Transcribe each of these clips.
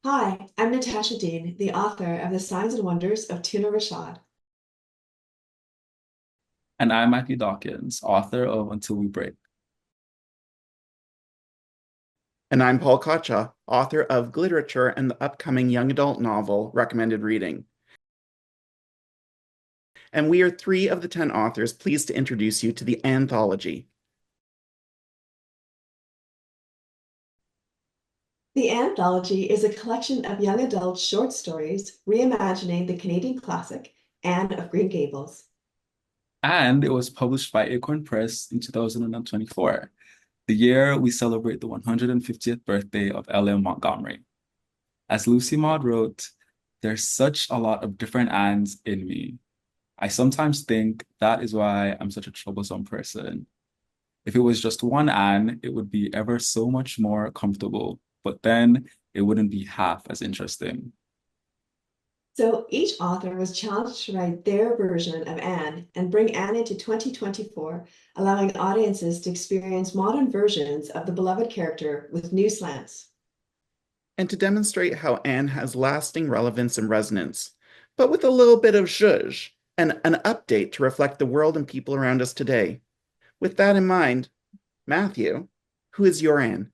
Hi, I'm Natasha Deen, the author of The Signs and Wonders of Tuna Rashad. And I'm Matthew Dawkins, author of Until We Break. And I'm Paul Coccia, author of Literature and the upcoming young adult novel Recommended Reading. And we are 3 of the 10 authors pleased to introduce you to the ANNEthology. The ANNEthology is a collection of young adult short stories reimagining the Canadian classic Anne of Green Gables. And it was published by Acorn Press in 2024, the year we celebrate the 150th birthday of L.M. Montgomery. As Lucy Maud wrote, there's such a lot of different Annes in me. I sometimes think that is why I'm such a troublesome person. If it was just one Anne, it would be ever so much more comfortable, but then it wouldn't be half as interesting. So each author was challenged to write their version of Anne and bring Anne into 2024, allowing audiences to experience modern versions of the beloved character with new slants. And to demonstrate how Anne has lasting relevance and resonance, but with a little bit of zhuzh and an update to reflect the world and people around us today. With that in mind, Matthew, who is your Anne?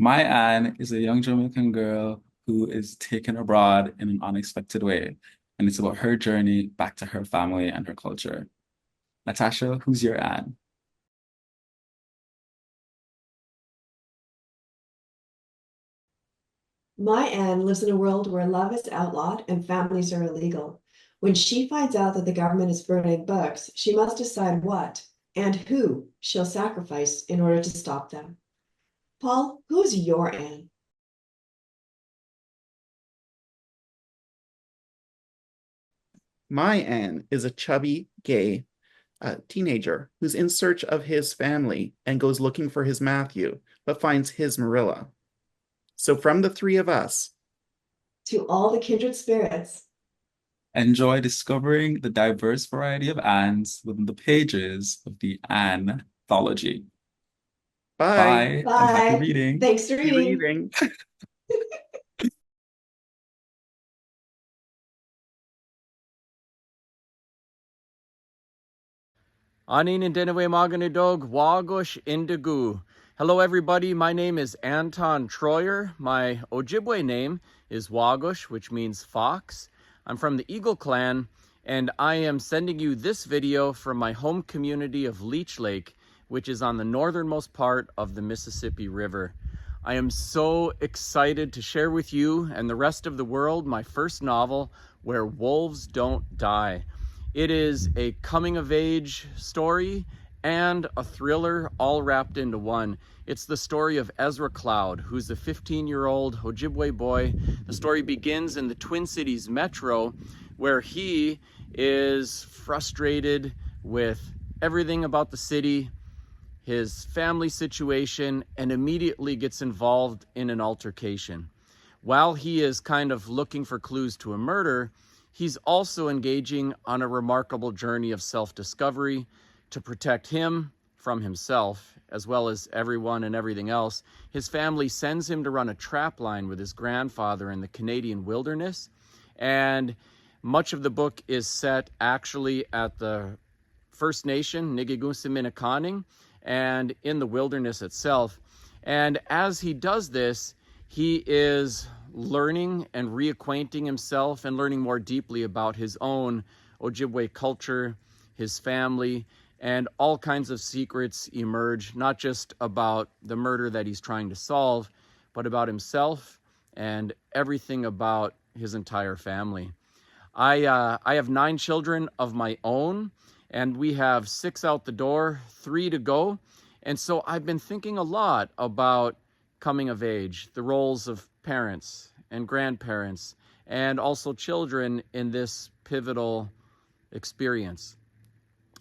My Anne is a young Jamaican girl who is taken abroad in an unexpected way, and it's about her journey back to her family and her culture. Natasha, who's your Anne? My Anne lives in a world where love is outlawed and families are illegal. When she finds out that the government is burning books, she must decide what and who she'll sacrifice in order to stop them. Paul, who's your Anne? My Anne is a chubby, gay teenager who's in search of his family and goes looking for his Matthew, but finds his Marilla. So from the 3 of us, To all the kindred spirits. Enjoy discovering the diverse variety of Annes within the pages of the ANNEthology. bye. Bye and happy Bye. reading. Thanks for Happy reading. reading. Anin Indenewe Maganidog Wagosh Indigu. Hello everybody, my name is Anton Treuer. My Ojibwe name is Wagosh, which means fox. I'm from the Eagle Clan, and I am sending you this video from my home community of Leech Lake, which is on the northernmost part of the Mississippi River. I am so excited to share with you and the rest of the world my first novel, Where Wolves Don't Die. It is a coming-of-age story and a thriller all wrapped into one. It's the story of Ezra Cloud, who's a 15-year-old Ojibwe boy. The story begins in the Twin Cities metro, where he is frustrated with everything about the city, his family situation, and immediately gets involved in an altercation. While he is kind of looking for clues to a murder, he's also engaging on a remarkable journey of self-discovery to protect him from himself, as well as everyone and everything else. His family sends him to run a trap line with his grandfather in the Canadian wilderness, and much of the book is set actually at the First Nation, Nigigusiminikaning, and in the wilderness itself. And as he does this, he is learning and reacquainting himself and learning more deeply about his own Ojibwe culture, his family, and all kinds of secrets emerge, not just about the murder that he's trying to solve, but about himself and everything about his entire family. I have 9 children of my own, and we have 6 out the door, 3 to go. And so I've been thinking a lot about coming of age, the roles of parents and grandparents, and also children in this pivotal experience.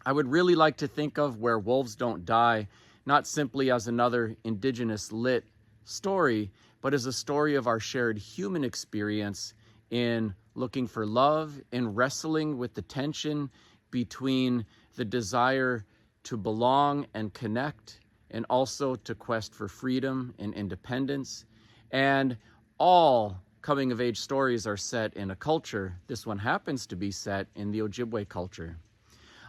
I would really like to think of Where Wolves Don't Die, not simply as another Indigenous lit story, but as a story of our shared human experience in looking for love, in wrestling with the tension between the desire to belong and connect, and also to quest for freedom and independence. And all coming of age stories are set in a culture. This one happens to be set in the Ojibwe culture.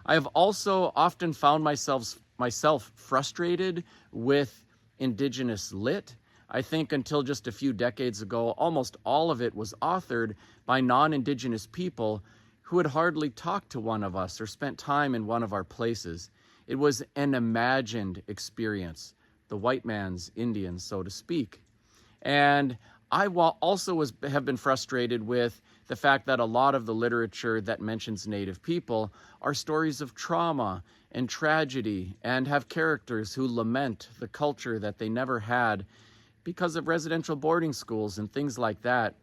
I have also often found myself frustrated with Indigenous lit. I think until just a few decades ago, almost all of it was authored by non-Indigenous people who had hardly talked to one of us or spent time in one of our places. It was an imagined experience, the white man's Indian, so to speak. And I also have been frustrated with the fact that a lot of the literature that mentions Native people are stories of trauma and tragedy and have characters who lament the culture that they never had because of residential boarding schools and things like that.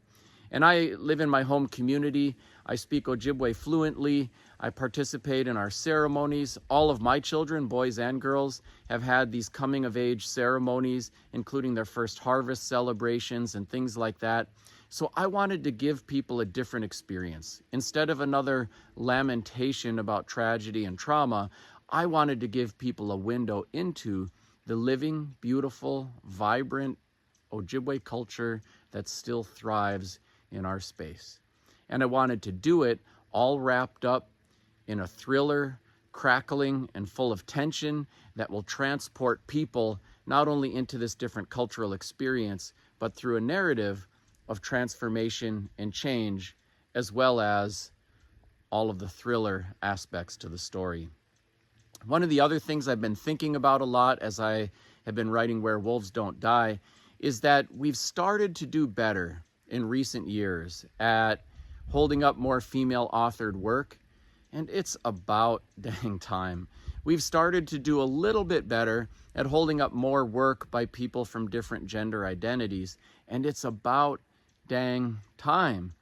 And I live in my home community. I speak Ojibwe fluently. I participate in our ceremonies. All of my children, boys and girls, have had these coming of age ceremonies, including their first harvest celebrations and things like that. So I wanted to give people a different experience. Instead of another lamentation about tragedy and trauma, I wanted to give people a window into the living, beautiful, vibrant Ojibwe culture that still thrives in our space. And I wanted to do it all wrapped up in a thriller, crackling and full of tension that will transport people not only into this different cultural experience, but through a narrative of transformation and change, as well as all of the thriller aspects to the story. One of the other things I've been thinking about a lot as I have been writing Where Wolves Don't Die is that we've started to do better in recent years at holding up more female authored work, and it's about dang time. We've started to do a little bit better at holding up more work by people from different gender identities, and it's about dang time.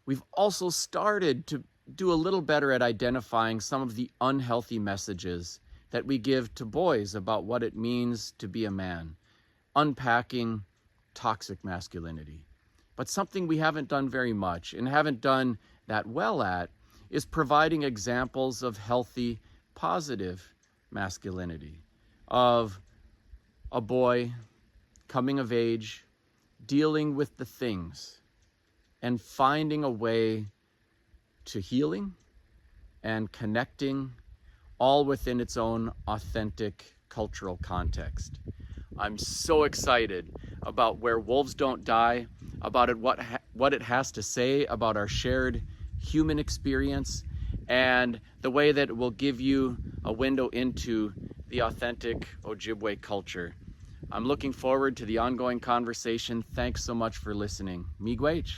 We've also started to do a little better at identifying some of the unhealthy messages that we give to boys about what it means to be a man, unpacking toxic masculinity. But something we haven't done very much and haven't done that well at is providing examples of healthy, positive masculinity, of a boy coming of age, dealing with the things, and finding a way to healing and connecting, all within its own authentic cultural context. I'm so excited about Where Wolves Don't Die, about what it has to say about our shared human experience, and the way that it will give you a window into the authentic Ojibwe culture. I'm looking forward to the ongoing conversation. Thanks so much for listening. Miigwech.